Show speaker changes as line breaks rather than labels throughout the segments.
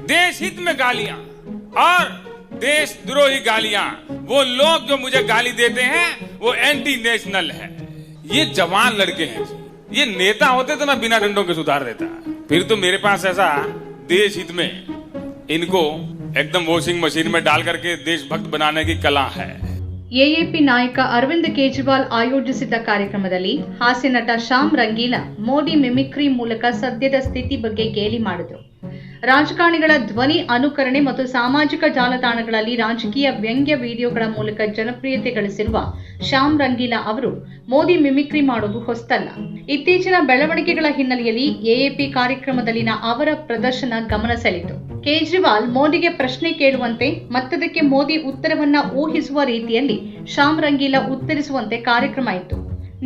देश हित में गालियां और देशद्रोही गालियां, वो लोग जो मुझे गाली देते हैं वो एंटी नेशनल है। ये जवान लड़के हैं जी, ये नेता होते तो मैं बिना डंडों के सुधार देता। फिर तो मेरे पास ऐसा देश हित में इनको एकदम वॉशिंग मशीन में डाल करके देशभक्त बनाने की कला है।
ಎಎಪಿ ನಾಯಕ ಅರವಿಂದ್ ಕೇಜ್ರಿವಾಲ್ ಆಯೋಜಿಸಿದ್ದ ಕಾರ್ಯಕ್ರಮದಲ್ಲಿ ಹಾಸ್ಯ ನಟ ಶ್ಯಾಮ್ ರಂಗೀಲಾ ಮೋದಿ ಮಿಮಿಕ್ರಿ ಮೂಲಕ ಸದ್ಯದ ಸ್ಥಿತಿ ಬಗ್ಗೆ ಗೇಲಿ ಮಾಡಿದರು. ರಾಜಕಾರಣಿಗಳ ಧ್ವನಿ ಅನುಕರಣೆ ಮತ್ತು ಸಾಮಾಜಿಕ ಜಾಲತಾಣಗಳಲ್ಲಿ ರಾಜಕೀಯ ವ್ಯಂಗ್ಯ ವಿಡಿಯೋಗಳ ಮೂಲಕ ಜನಪ್ರಿಯತೆ ಗಳಿಸಿರುವ ಶ್ಯಾಮ್ ರಂಗೀಲಾ ಅವರು ಮೋದಿ ಮಿಮಿಕ್ರಿ ಮಾಡೋದು ಹೊಸತಲ್ಲ. ಇತ್ತೀಚಿನ ಬೆಳವಣಿಗೆಗಳ ಹಿನ್ನೆಲೆಯಲ್ಲಿ ಎಎಪಿ ಕಾರ್ಯಕ್ರಮದಲ್ಲಿನ ಅವರ ಪ್ರದರ್ಶನ ಗಮನ ಸೆಳೆಯಿತು. ಕೇಜ್ರಿವಾಲ್ ಮೋದಿಗೆ ಪ್ರಶ್ನೆ ಕೇಳುವಂತೆ ಮತ್ತದಕ್ಕೆ ಮೋದಿ ಉತ್ತರವನ್ನ ಊಹಿಸುವ ರೀತಿಯಲ್ಲಿ ಶ್ಯಾಮ್ ರಂಗೀಲಾ ಉತ್ತರಿಸುವಂತೆ ಕಾರ್ಯಕ್ರಮ ಇತ್ತು.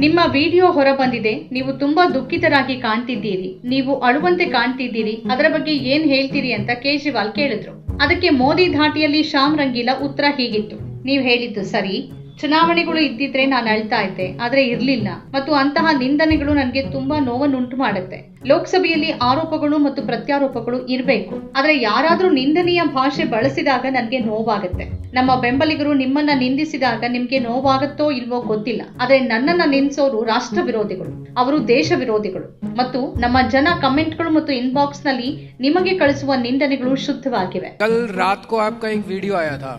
ನಿಮ್ಮ ವಿಡಿಯೋ ಹೊರಬಂದಿದೆ, ನೀವು ತುಂಬಾ ದುಃಖಿತರಾಗಿ ಕಾಣ್ತಿದ್ದೀರಿ, ನೀವು ಅಳುವಂತೆ ಕಾಣ್ತಿದ್ದೀರಿ, ಅದರ ಬಗ್ಗೆ ಏನ್ ಹೇಳ್ತೀರಿ ಅಂತ ಕೇಜ್ರಿವಾಲ್ ಕೇಳಿದ್ರು. ಅದಕ್ಕೆ ಮೋದಿ ಧಾಟಿಯಲ್ಲಿ ಶ್ಯಾಮ್ ರಂಗೀಲಾ ಉತ್ತರ ಹೀಗಿತ್ತು: ನೀವ್ ಹೇಳಿದ್ದು ಸರಿ, ಚುನಾವಣೆಗಳು ಇದ್ದಿದ್ರೆ ನಾನು ಅಳ್ತಾ ಇದ್ದೆ, ಆದ್ರೆ ಇರ್ಲಿಲ್ಲ, ಮತ್ತು ಅಂತಹ ನಿಂದನೆಗಳು ನನಗೆ ತುಂಬಾ ನೋವನ್ನುಂಟು ಮಾಡುತ್ತೆ. ಲೋಕಸಭೆಯಲ್ಲಿ ಆರೋಪಗಳು ಮತ್ತು ಪ್ರತ್ಯಾರೋಪಗಳು ಇರಬೇಕು, ಆದ್ರೆ ಯಾರಾದ್ರೂ ನಿಂದನೀಯ ಭಾಷೆ ಬಳಸಿದಾಗ ನನಗೆ ನೋವಾಗುತ್ತೆ. ನಮ್ಮ ಬೆಂಬಲಿಗರು ನಿಮ್ಮನ್ನ ನಿಂದಿಸಿದಾಗ ನಿಮ್ಗೆ ನೋವಾಗುತ್ತೋ ಇಲ್ವೋ ಗೊತ್ತಿಲ್ಲ, ಆದ್ರೆ ನನ್ನನ್ನ ನಿಂದಿಸೋರು ರಾಷ್ಟ್ರ ವಿರೋಧಿಗಳು, ಅವರು ದೇಶ ವಿರೋಧಿಗಳು, ಮತ್ತು ನಮ್ಮ ಜನ ಕಮೆಂಟ್ಗಳು ಮತ್ತು ಇನ್ಬಾಕ್ಸ್ ನಲ್ಲಿ ನಿಮಗೆ ಕಳಿಸುವ ನಿಂದನೆಗಳು ಶುದ್ಧವಾಗಿವೆ.
ಕಲ್ ರಾತ್ को आपका एक वीडियो आया था,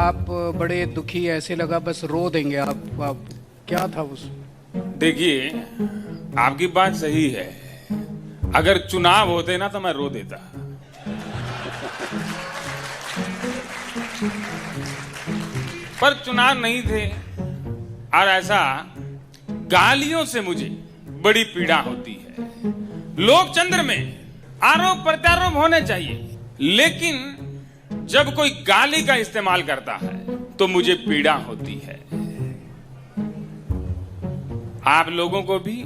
आप बड़े दुखी, ऐसे लगा बस रो देंगे आप क्या था उस?
देखिए, आपकी बात सही है, अगर चुनाव होते ना तो मैं रो देता, पर चुनाव नहीं थे और ऐसा गालियों से मुझे बड़ी पीड़ा होती है। लोकतंत्र में आरोप प्रत्यारोप होने चाहिए, लेकिन जब कोई गाली का इस्तेमाल करता है तो मुझे पीड़ा होती है। आप लोगों को भी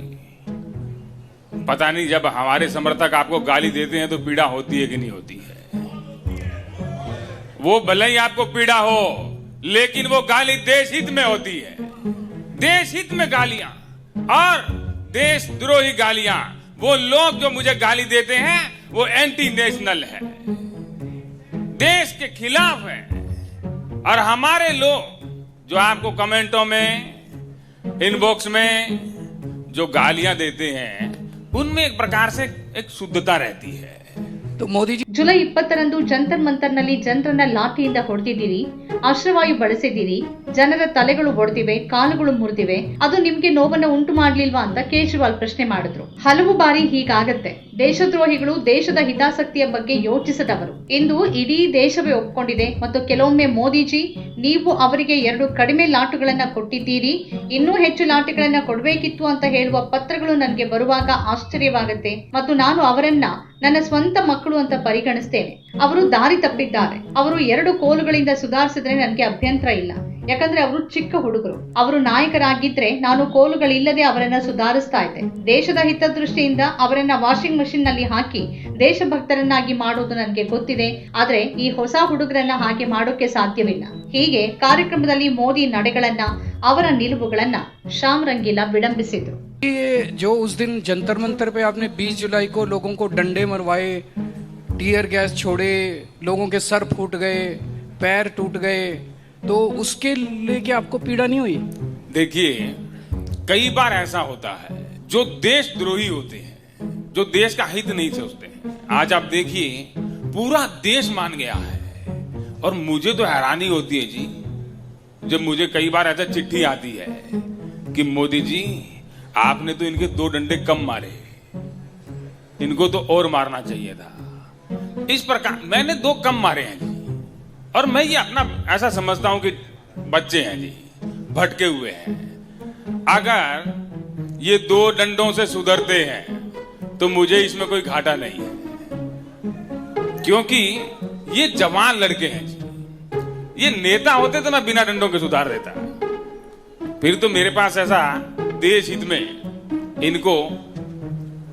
पता नहीं, जब हमारे समर्थक आपको गाली देते हैं तो पीड़ा होती है कि नहीं होती है। वो भले ही आपको पीड़ा हो, लेकिन वो गाली देश हित में होती है। देश हित में गालियां और देशद्रोही गालियां, वो लोग जो मुझे गाली देते हैं वो एंटी नेशनल है, देश के खिलाफ है। और हमारे लोग जो आपको कमेंटों में, इनबॉक्स में जो गालियां देते हैं, उनमें एक प्रकार से एक शुद्धता रहती है।
तो मोदी जी
ಜುಲೈ 20ರಂದು ಜಂತರ್ ಮಂತರ್ನಲ್ಲಿ ಜನರನ್ನ ಲಾಠಿಯಿಂದ ಹೊಡೆದಿದ್ದೀರಿ, ಅಶ್ರವಾಯು ಬಳಸಿದ್ದೀರಿ, ಜನರ ತಲೆಗಳು ಒಡೆದಿವೆ, ಕಾಲುಗಳು ಮುರಿದಿವೆ, ಅದು ನಿಮ್ಗೆ ನೋವನ್ನ ಉಂಟು ಮಾಡ್ಲಿಲ್ವಾ ಅಂತ ಕೇಜ್ರಿವಾಲ್ ಪ್ರಶ್ನೆ ಮಾಡಿದ್ರು. ಹಲವು ಬಾರಿ ಹೀಗಾಗತ್ತೆ. ದೇಶದ್ರೋಹಿಗಳು ದೇಶದ ಹಿತಾಸಕ್ತಿಯ ಬಗ್ಗೆ ಯೋಚಿಸದವರು. ಇಂದು ಇಡೀ ದೇಶವೇ ಒಪ್ಕೊಂಡಿದೆ, ಮತ್ತು ಕೆಲವೊಮ್ಮೆ ಮೋದಿಜಿ ನೀವು ಅವರಿಗೆ 2 ಕಡಿಮೆ ಲಾಟುಗಳನ್ನ ಕೊಟ್ಟಿದ್ದೀರಿ, ಇನ್ನೂ ಹೆಚ್ಚು ಲಾಟುಗಳನ್ನ ಕೊಡಬೇಕಿತ್ತು ಅಂತ ಹೇಳುವ ಪತ್ರಗಳು ನನಗೆ ಬರುವಾಗ ಆಶ್ಚರ್ಯವಾಗುತ್ತೆ, ಮತ್ತು ನಾನು ಅವರನ್ನ ನನ್ನ ಸ್ವಂತ ಮಕ್ಕಳು ಅಂತ ಪರಿಗಣಿಸ್ತೇನೆ. ಅವರು ದಾರಿ ತಪ್ಪಿದ್ದಾರೆ. ಅವರು 2 ಕೋಲುಗಳಿಂದ ಸುಧಾರಿಸಿದ್ರೆ ನನಗೆ ಅಭ್ಯಂತರ ಇಲ್ಲ, ಯಾಕಂದ್ರೆ ಅವರು ಚಿಕ್ಕ ಹುಡುಗರು. ಅವರು ನಾಯಕರಾಗಿದ್ರೆ ನಾನು ಕೋಲುಗಳಿಲ್ಲದೆ ಅವರನ್ನ ಸುಧಾರಿಸ್ತಾ ಇದ್ದೆ. ದೇಶದ ಹಿತದೃಷ್ಟಿಯಿಂದ ಅವರನ್ನ ವಾಷಿಂಗ್ ಮಷಿನ್ ನಲ್ಲಿ ಹಾಕಿ ದೇಶಭಕ್ತರನ್ನಾಗಿ ಮಾಡೋದು ನನಗೆ ಗೊತ್ತಿದೆ, ಆದ್ರೆ ಈ ಹೊಸ ಹುಡುಗರನ್ನ ಹಾಗೆ ಮಾಡೋಕೆ ಸಾಧ್ಯವಿಲ್ಲ. ಹೀಗೆ ಕಾರ್ಯಕ್ರಮದಲ್ಲಿ ಮೋದಿ ನಡೆಗಳನ್ನ, ಅವರ ನಿಲುವುಗಳನ್ನ ಶ್ಯಾಮ್ ರಂಗೀಲಾ ವಿಡಂಬಿಸಿದ್ರು.
ये जो उस दिन जंतर मंतर पे आपने 20 जुलाई को लोगों को डंडे मरवाए, टीयर गैस छोड़े, लोगों के सर फूट गए, पैर टूट गए, तो उसके लेके आपको पीड़ा नहीं हुई?
देखिए, कई बार ऐसा होता है जो देशद्रोही होते हैं, जो देश का हित नहीं सोचते हैं। आज आप देखिए, पूरा देश मान गया है, और मुझे तो हैरानी होती है जी, जब मुझे कई बार ऐसा चिट्ठी आती है कि मोदी जी आपने तो इनके 2 डंडे कम मारे, इनको तो और मारना चाहिए था। इस प्रकार मैंने 2 कम मारे हैं जी, और मैं ये अपना ऐसा समझता हूं कि बच्चे हैं जी, भटके हुए हैं। अगर ये 2 डंडों से सुधरते हैं तो मुझे इसमें कोई घाटा नहीं है, क्योंकि ये जवान लड़के हैं जी। ये नेता होते तो मैं बिना डंडों के सुधार देता। फिर तो मेरे पास ऐसा देश हित में इनको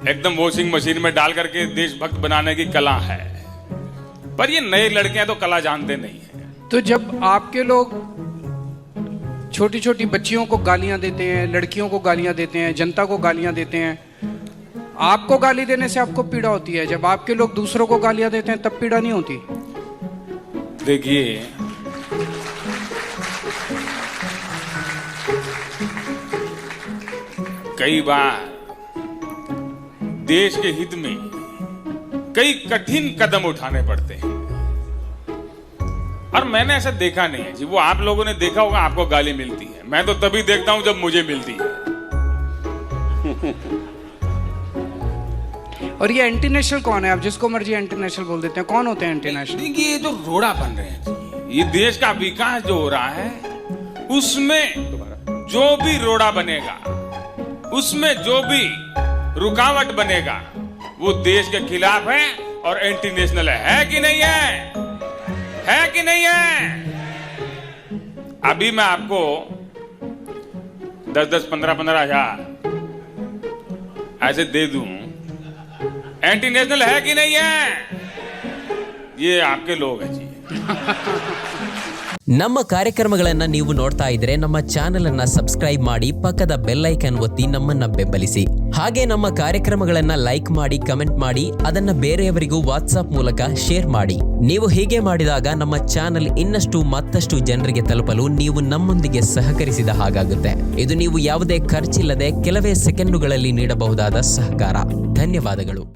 एकदम वॉशिंग मशीन में डाल करके देशभक्त बनाने की कला है, पर ये नए लड़के हैं तो कला जानते नहीं है।
तो जब आपके लोग छोटी छोटी बच्चियों को गालियां देते हैं, लड़कियों को गालियां देते हैं, जनता को गालियां देते हैं, आपको गाली देने से आपको पीड़ा होती है, जब आपके लोग दूसरों को गालियां देते हैं तब पीड़ा नहीं होती?
देखिए, कई बार देश के हित में कई कठिन कदम उठाने पड़ते हैं, और मैंने ऐसा देखा नहीं है जी। वो आप लोगों ने देखा होगा, आपको गाली मिलती है, मैं तो तभी देखता हूं जब मुझे मिलती है।
और ये एंटी नेशनल कौन है? आप जिसको मर्जी एंटी नेशनल बोल देते हैं, कौन होते हैं एंटी नेशनल?
देखिए, ये जो रोड़ा बन रहे हैं जी, ये देश का विकास जो हो रहा है, उसमें जो भी रोड़ा बनेगा, उसमें जो भी रुकावट बनेगा, वो देश के खिलाफ है और एंटी नेशनल है कि नहीं है? है कि नहीं है? अभी मैं आपको 10-10, 15-15 हजार ऐसे दे दूं, एंटी नेशनल है कि नहीं है? ये आपके लोग हैं जी।
ನಮ್ಮ ಕಾರ್ಯಕ್ರಮಗಳನ್ನು ನೀವು ನೋಡ್ತಾ ಇದ್ರೆ ನಮ್ಮ ಚಾನೆಲ್ ಅನ್ನ ಸಬ್ಸ್ಕ್ರೈಬ್ ಮಾಡಿ, ಪಕ್ಕದ ಬೆಲ್ ಐಕಾನ್ ಒತ್ತಿ ನಮ್ಮನ್ನ ಬೆಂಬಲಿಸಿ. ಹಾಗೆ ನಮ್ಮ ಕಾರ್ಯಕ್ರಮಗಳನ್ನ ಲೈಕ್ ಮಾಡಿ, ಕಮೆಂಟ್ ಮಾಡಿ, ಅದನ್ನ ಬೇರೆಯವರಿಗೂ ವಾಟ್ಸ್ಆಪ್ ಮೂಲಕ ಶೇರ್ ಮಾಡಿ. ನೀವು ಹೀಗೆ ಮಾಡಿದಾಗ ನಮ್ಮ ಚಾನೆಲ್ ಇನ್ನಷ್ಟು ಮತ್ತಷ್ಟು ಜನರಿಗೆ ತಲುಪಲು ನೀವು ನಮ್ಮೊಂದಿಗೆ ಸಹಕರಿಸಿದ ಹಾಗಾಗುತ್ತೆ. ಇದು ನೀವು ಯಾವುದೇ ಖರ್ಚಿಲ್ಲದೆ ಕೆಲವೇ ಸೆಕೆಂಡುಗಳಲ್ಲಿ ನೀಡಬಹುದಾದ ಸಹಕಾರ. ಧನ್ಯವಾದಗಳು.